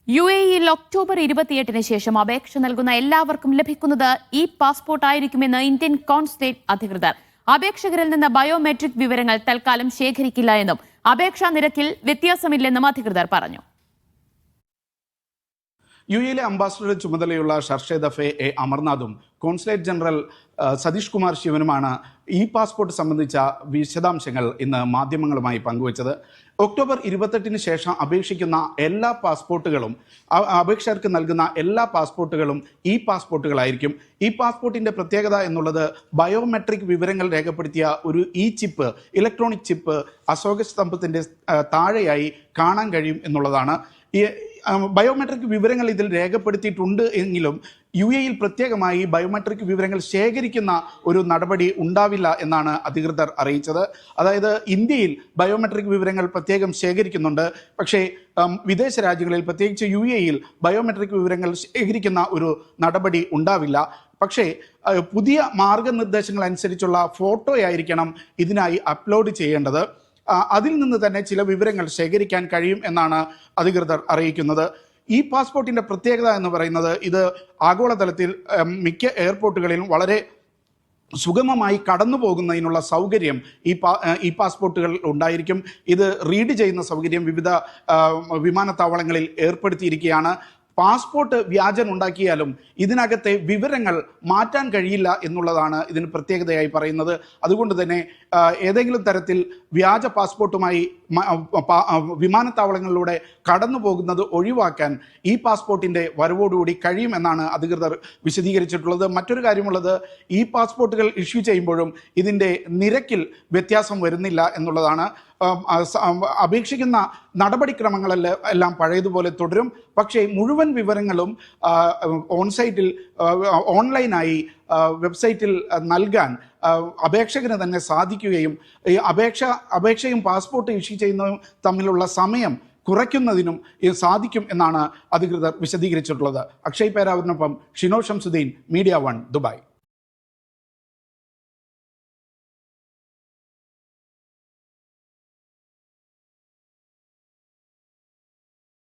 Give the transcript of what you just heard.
UAE-യിൽ October 28-ന് ശേഷം അപേക്ഷ നൽകുന്ന എല്ലാവർക്കും ലഭിക്കുന്നത് പാസ്പോർട്ട് ആയിരിക്കുമെന്ന് ഇന്ത്യൻ കോൺസുലേറ്റ് അധികൃതർ. അപേക്ഷകരിൽ നിന്ന് ബയോമെട്രിക് വിവരങ്ങൾ തൽക്കാലം ശേഖരിക്കില്ല എന്നും അപേക്ഷാ നിരക്കിൽ വ്യത്യാസമില്ലെന്നും അധികൃതർ പറഞ്ഞു. UAE അംബാസഡർ ചുമതലയുള്ള ഷർഷേദ് എ അമർനാഥും കോൺസുലേറ്റ് ജനറൽ സതീഷ് കുമാർ ശിവനുമാണ് പാസ്പോർട്ട് സംബന്ധിച്ച വിശദാംശങ്ങൾ ഇന്ന് മാധ്യമങ്ങളുമായി പങ്കുവച്ചത്. ഒക്ടോബർ 28-ന് ശേഷം അപേക്ഷിക്കുന്ന എല്ലാ പാസ്പോർട്ടുകളും അപേക്ഷകർക്ക് നൽകുന്ന എല്ലാ പാസ്പോർട്ടുകളും പാസ്പോർട്ടുകളായിരിക്കും. പാസ്പോർട്ടിൻ്റെ പ്രത്യേകത എന്നുള്ളത് ബയോമെട്രിക് വിവരങ്ങൾ രേഖപ്പെടുത്തിയ ഒരു ചിപ്പ്, ഇലക്ട്രോണിക് ചിപ്പ് അശോക സ്തംഭത്തിൻ്റെ താഴെയായി കാണാൻ കഴിയും എന്നുള്ളതാണ്. ബയോമെട്രിക് വിവരങ്ങൾ ഇതിൽ രേഖപ്പെടുത്തിയിട്ടുണ്ട് എങ്കിലും UAE-യിൽ പ്രത്യേകമായി ബയോമെട്രിക് വിവരങ്ങൾ ശേഖരിക്കുന്ന ഒരു നടപടി ഉണ്ടാവില്ല എന്നാണ് അധികൃതർ അറിയിച്ചത്. അതായത് ഇന്ത്യയിൽ ബയോമെട്രിക് വിവരങ്ങൾ പ്രത്യേകം ശേഖരിക്കുന്നുണ്ട്, പക്ഷേ വിദേശ രാജ്യങ്ങളിൽ പ്രത്യേകിച്ച് UAE-യിൽ ബയോമെട്രിക് വിവരങ്ങൾ ശേഖരിക്കുന്ന ഒരു നടപടി ഉണ്ടാവില്ല. പക്ഷേ പുതിയ മാർഗനിർദ്ദേശങ്ങൾ അനുസരിച്ചുള്ള ഫോട്ടോയായിരിക്കണം ഇതിനായി അപ്ലോഡ് ചെയ്യേണ്ടത്. അതിൽ നിന്ന് തന്നെ ചില വിവരങ്ങൾ ശേഖരിക്കാൻ കഴിയും എന്നാണ് അധികൃതർ അറിയിക്കുന്നത്. പാസ്പോർട്ടിൻ്റെ പ്രത്യേകത എന്ന് പറയുന്നത് ഇത് ആഗോളതലത്തിൽ മിക്ക എയർപോർട്ടുകളിലും വളരെ സുഗമമായി കടന്നു പോകുന്നതിനുള്ള സൗകര്യം പാസ്പോർട്ടുകൾ ഉണ്ടായിരിക്കും. ഇത് റീഡ് ചെയ്യുന്ന സൗകര്യം വിവിധ വിമാനത്താവളങ്ങളിൽ ഏർപ്പെടുത്തിയിരിക്കുകയാണ്. പാസ്പോർട്ട് വ്യാജൻ ഉണ്ടാക്കിയാലും ഇതിനകത്തെ വിവരങ്ങൾ മാറ്റാൻ കഴിയില്ല എന്നുള്ളതാണ് ഇതിന് പ്രത്യേകതയായി പറയുന്നത്. അതുകൊണ്ട് തന്നെ ഏതെങ്കിലും തരത്തിൽ വ്യാജ പാസ്പോർട്ടുമായി വിമാനത്താവളങ്ങളിലൂടെ കടന്നു പോകുന്നത് ഒഴിവാക്കാൻ പാസ്പോർട്ടിൻ്റെ വരവോടുകൂടി കഴിയുമെന്നാണ് അധികൃതർ വിശദീകരിച്ചിട്ടുള്ളത്. മറ്റൊരു കാര്യമുള്ളത്, പാസ്പോർട്ടുകൾ ഇഷ്യൂ ചെയ്യുമ്പോഴും ഇതിൻ്റെ നിരക്കിൽ വ്യത്യാസം വരുന്നില്ല എന്നുള്ളതാണ്. അപേക്ഷിക്കുന്ന നടപടിക്രമങ്ങളെല്ലാം പഴയതുപോലെ തുടരും. പക്ഷേ മുഴുവൻ വിവരങ്ങളും ഓൺലൈനായി വെബ്സൈറ്റിൽ നൽകാൻ അപേക്ഷകന് തന്നെ സാധിക്കുകയും അപേക്ഷയും പാസ്പോർട്ട് ഇഷ്യൂ ചെയ്യുന്നതും തമ്മിലുള്ള സമയം കുറയ്ക്കുന്നതിനും സാധിക്കും എന്നാണ് അധികൃതർ വിശദീകരിച്ചിട്ടുള്ളത്. അക്ഷയ് പേരാവൂരിനൊപ്പം ഷിനോ ഷംസുദ്ദീൻ, മീഡിയ 1, ദുബായ്.